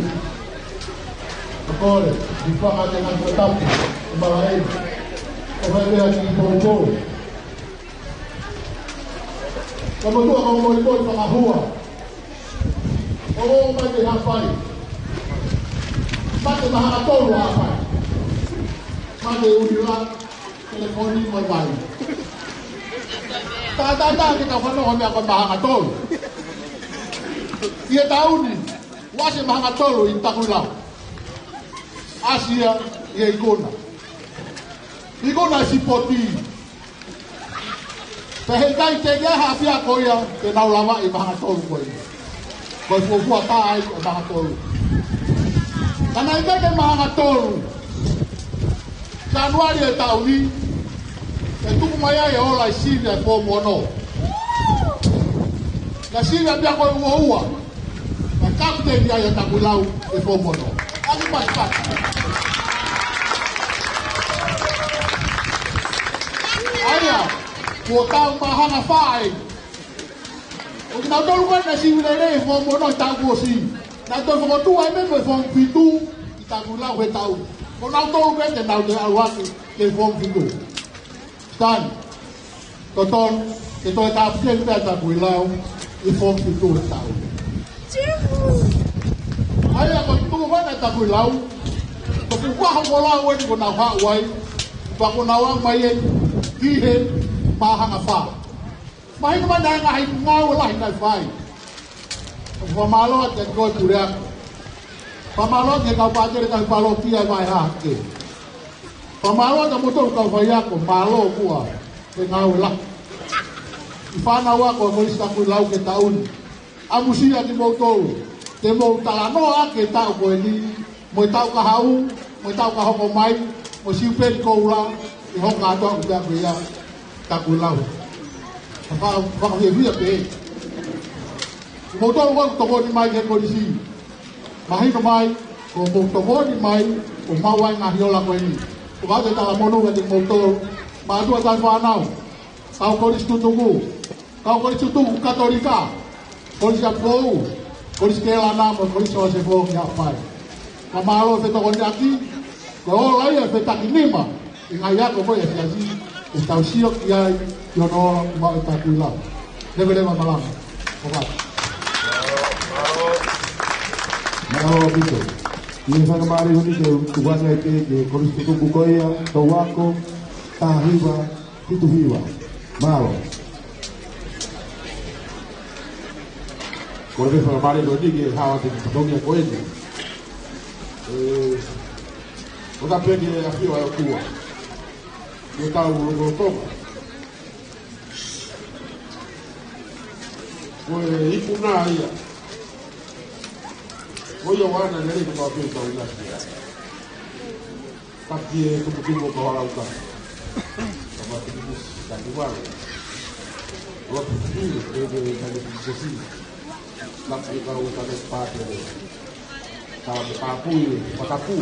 Kapag, di pa ka ng tatap, kumain. Kapag yan, ipo-ipo. Kapag ito ang mga pakahuwa. Oo, may hapay. Mati mahakatol hapay. Mati ulilang teleponin mo tayo. Tata-tata kita kung kami ako mahakatol. Iya tahu ni, wasi mahakatol intakulang. Asia iya ikona. Ikona si poti. Sehingga itega hafi ako ya kenaulama mahakatol ko ini. Kau buat taai mahakatol. Karena itu kan mahakatol. Januari tahun ini, itu kumaya ya oleh Syria pomono. Na Syria dia kau uwa, na kapten dia yang tak pulau pomono. Aku pas. Ayah, kota mahana fai. Kung natulungan na si Wilere, pomono tagosi. Natulungan tu ay may fong pitu, itagulaw he tao. Kung natulungan na naw de alwaki ke fong pitu. Stan, toton, ito ay kapten na itagulaw, ifong pitu he tao. Ay, kung tuman na itagulaw, kung wahang walawan ko na haway, kung nawang mayen, hihin, mahang apa. Mahin naman na nga wala hinay-fay. Pamalot at ko turek. Pamalot nga kapatir kang palokia may hake. Pamalot ang motor kang fayak ko, malo ko nga wala. Ifanawa ko kung isa ko ilaw ke taon. Amusia di motor. Te mo talano ke tao ko ini. Mo tao ka hau, mo tao ka hokomay, mo sipen ko ula. Ihong nga doon ang biya takulaw. Baka hiya pe. Motor wag togo ni mai ke polisi. Mahi no mai, ko mo togo ni mai, ko mawai nga hiola ko ini. Ko ba ta mono ga de motor, ma do ta fanau. Kau polis tutugu. Kau polis tutugu katolika. Polis apou. Polis kelana mo polis so se bo ya pai. Kamalo fe togo ni aki. Ko la ya fe takinima. Ingaya ko ya siasi. Estau siok ya yo no ma takula. Debe malam. Obat. Bravo, Vito. Y esa cámara dijo que tu vas a que con esto tu bucoya, tahuaco, tahiba, y tu viva. Bravo. Con eso la madre lo dije que hawa te toque cohete. Otra vez que así va a Cuba. Yo estaba lo toca. Pues y una ella. Voy a guardar en el papel para una ciudad. Aquí es como que voy a guardar un carro. Como que me gusta igual. Lo que sí, es de la sí. La que para usar el patio de Patapu.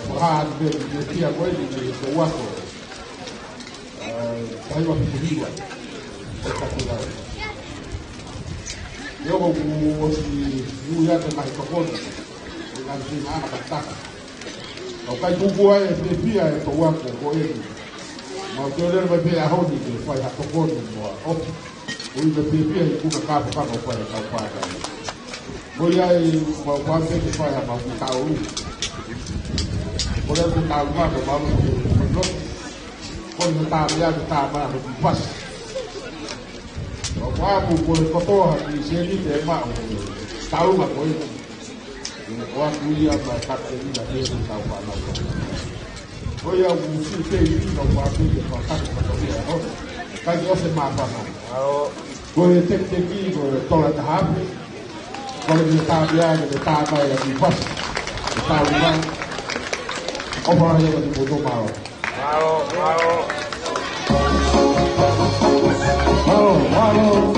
Forrar de tía güey de guapo. Ahí va a igual. Espectacular. Yo como si hubiera que más tocón, la encima catata. Lo que tú puedes decir es que guapo, oye, no quiero ver bien a Joni que fue a tocón, o hoy me pide y una capa para no puede caupar. Voy a ir a un que fue a Mapucao. Por eso está armado, vamos a ver, cuando está allá está más fácil. Wapo por kotoa ni seli te ma tau ma koi wa kuia ba kapte ni la te tau pa na ko ya usi te ni no wa ku te pa ka ko ya no ka yo se ma pa na ko te ki ko tola ta ha ko ni ta bia ni ta ba ya ni pas ta ma o ba ya ni mo to ma Vamos.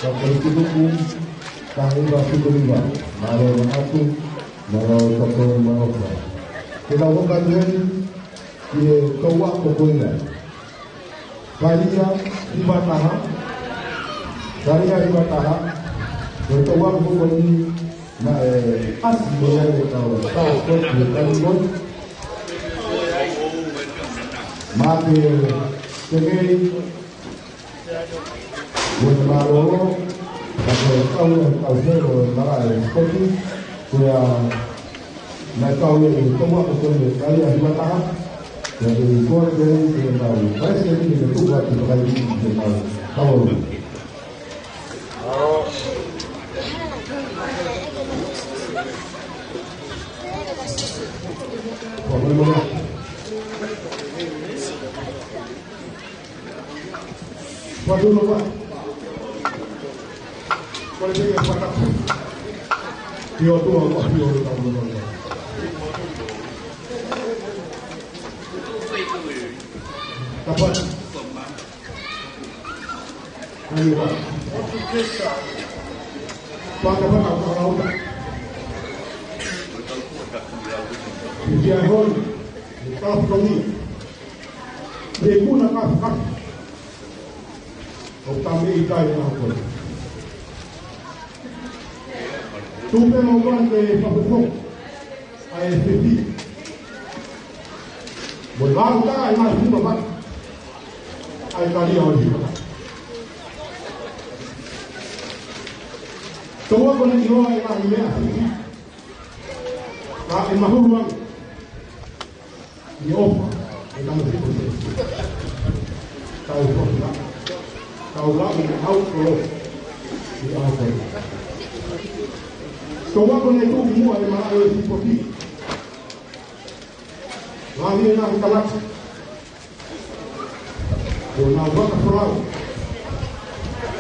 Kalau itu pun kami masih beriba, malu mengaku, malu takut malu. Kita bukan dia kawak pokoknya. Kalian di Bataha, berkawak pokoknya. Nah, asli boleh tahu kau mati sebagai bukan atau kau zero malah seperti dia nak kau ini semua betul kali ada mata jadi kau dari tahu pasti ini itu buat kali ini tahu Waduh lupa. Kalau dia yang pakai, dia tu orang dia tahu dulu. Dapat. Ini apa? Pakai apa kau tahu? Dia hol, kau tahu. Dia pun nak kau. Kami ikai yang apa? Tumpeng orang ke Papua, ISP. Bolang tak yang masih dapat. Ai kali awal juga. Semua orang ini orang yang ini. Tak emah orang. Ini apa? Kita mesti proses. Tahu apa? Tahu lagi tahu kalau di apa. Semua orang itu semua ada masalah seperti. Lagi nak kalah. Orang buat perang.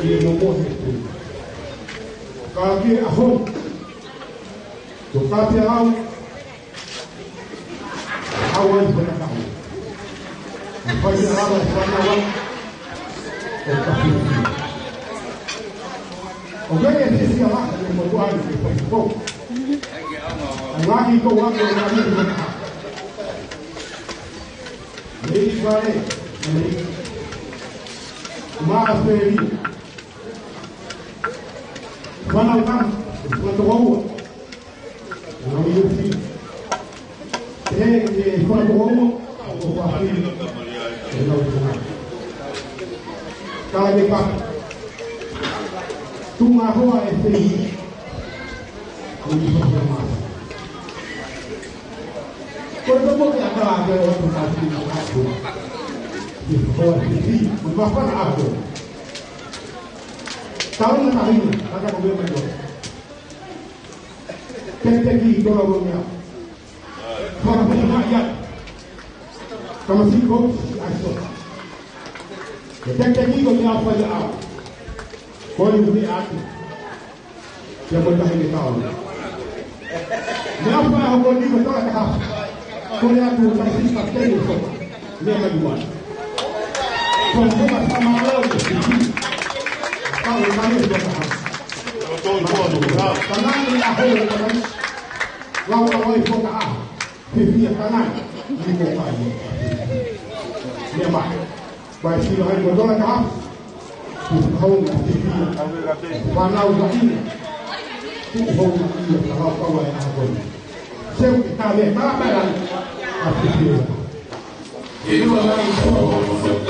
Ini nombor itu. Kalau dia ahok, tu kata ahok, awal berkata. Apa yang awal berkata? Okey, ini siapa yang membuat ini? Lagi kau lagi lagi. Ini mana? Ini mana sendiri? Mana orang? Mana orang? Orang ini. Ini mana orang? Orang ini. Kalau kita tunggu hoa ini, ini semua. Kalau kita ada lagi orang kasih aku, ini hoa ini, berapa aku? Kalau kita ini, kita boleh menjual. Tentang itu orangnya, orang banyak, kamu sih kau asal. Tentang itu dia apa dia? Kau ini aku, dia berkata ini tahu. Dia apa aku ni berkata kah? Kau ni aku kasih pakai itu, dia majuan. Kau bukan sama orang itu. Kau mana dia kah? Kanan ni aku kanan. Lawan itu kah? Dia kanan, ini bukan. Dia baik. Baik sila hari berdoa kah? Kau mesti panau lagi. Kau mesti kalau kau yang aku. Saya kita lihat apa yang aku pilih. Ini adalah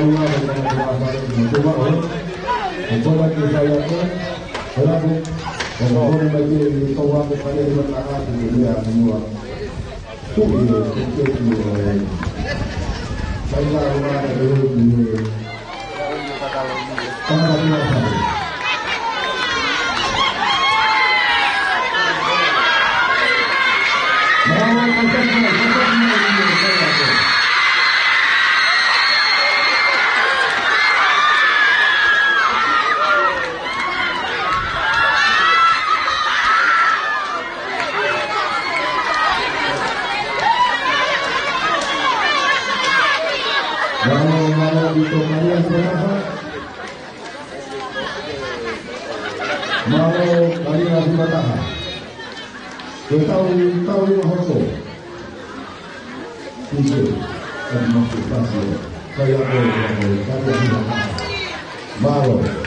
una de las cosas que me toma hoy. Entonces, que saya pun, saya pun, kalau orang bagi kawan kepada berlaku dia semua, tu dia mungkin saya orang ada dia, sangat biasa. Dito Maria Serasa, mau Maria Subataha, tahu Mahoso, itu dan motivasi saya boleh mau.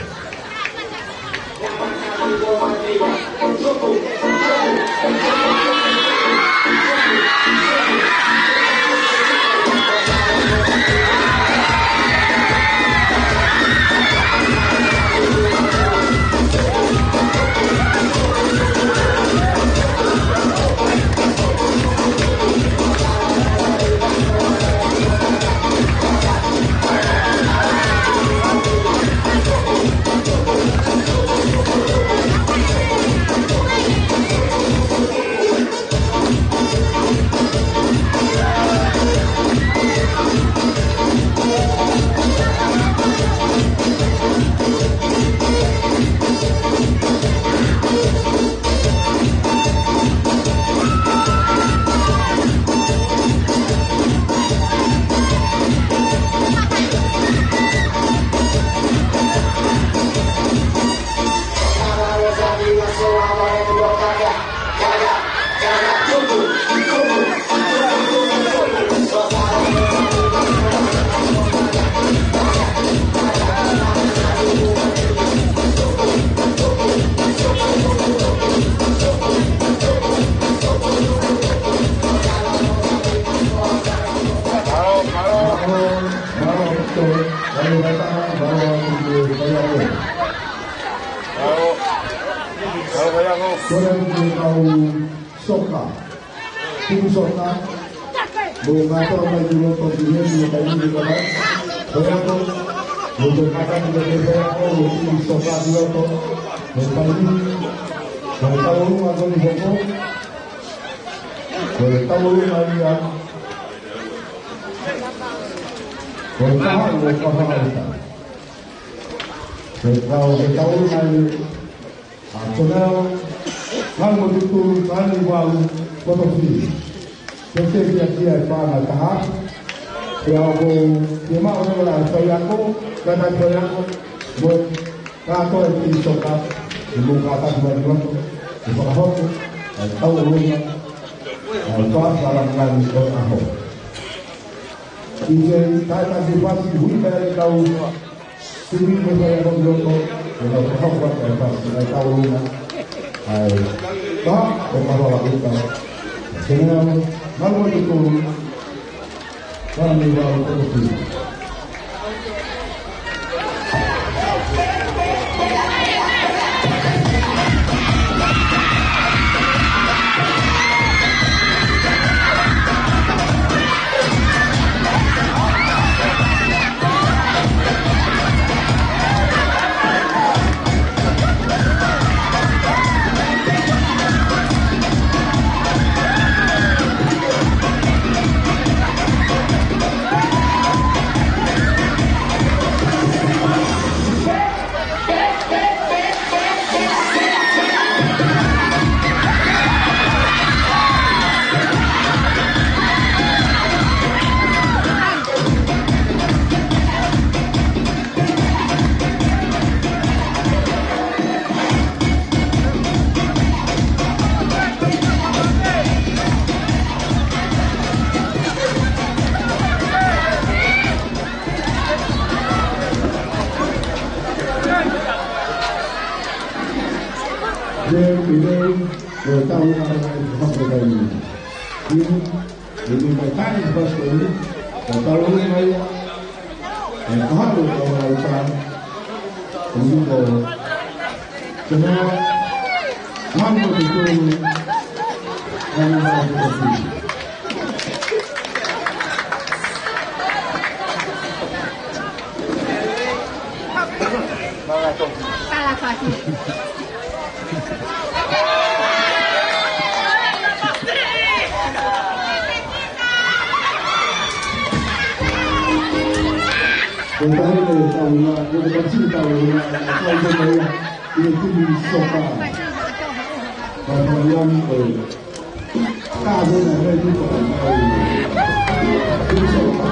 Kahapon ang mga isang dito kaya hanggang ito ang mga kapatid. Salah satu. Kung tayo kayo tayo na, kung napansin tayo na, tayo ba kayo, pinagpili sopa. Para marami ko, kabo na ready ko ang tayo. Pili sopa.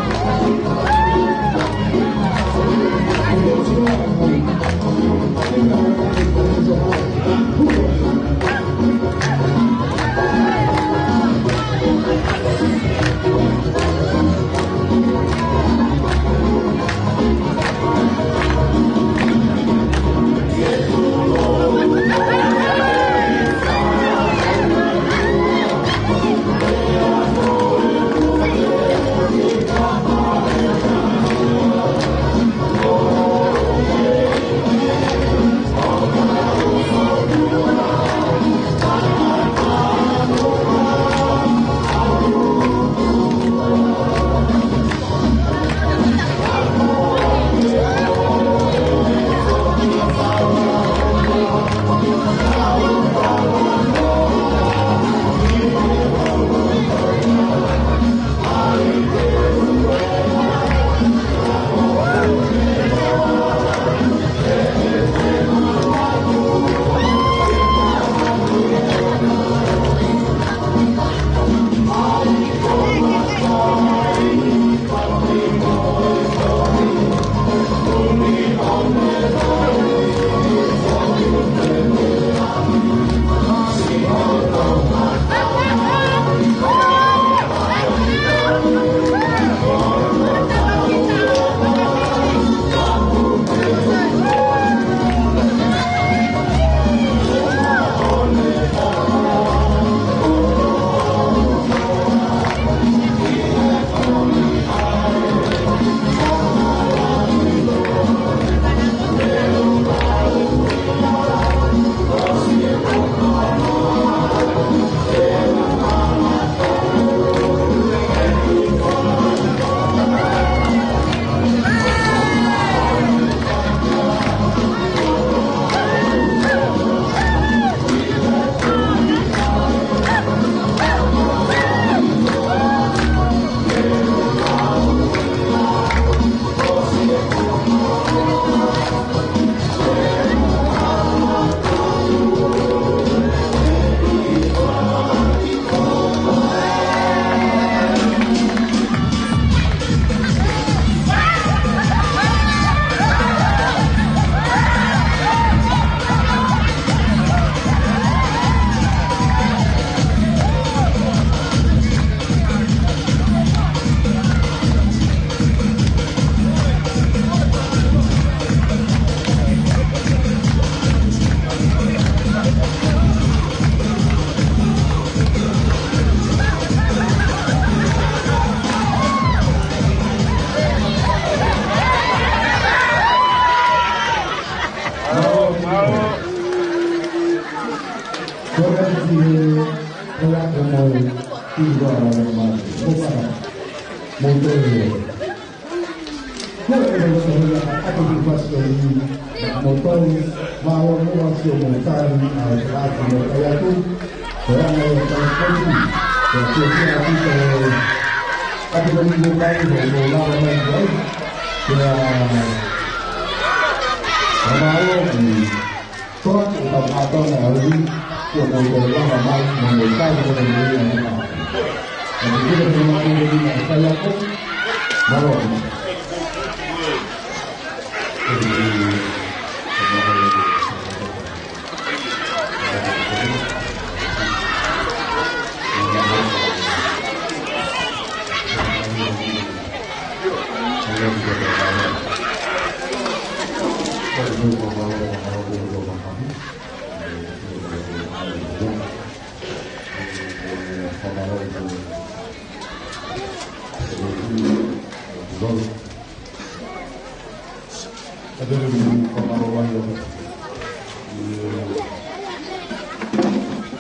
ada yang pemahaman yang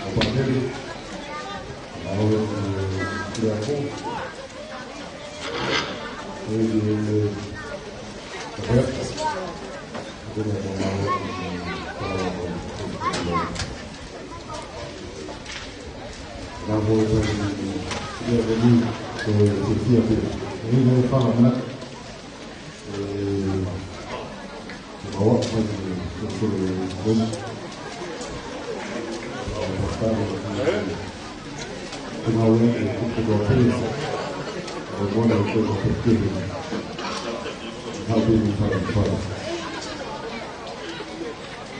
apa jadi awal dia aku jadi apa ya jadi pemahaman namun dia jadi setiap ini dia faham nak bawa untuk pengawal untuk kedua kali boleh untuk berpikir hal ini pada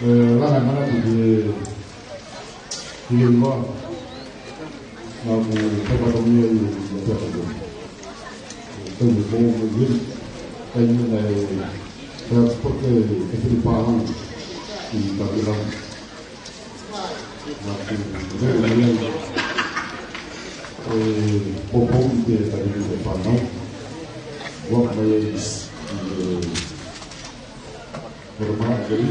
lain mana di luar namun kepada dia yang berada di bawah mungkin kayaknya seperti kehidupan di dalam kemudian popom dia tadi di depan waktu yang bermakna jadi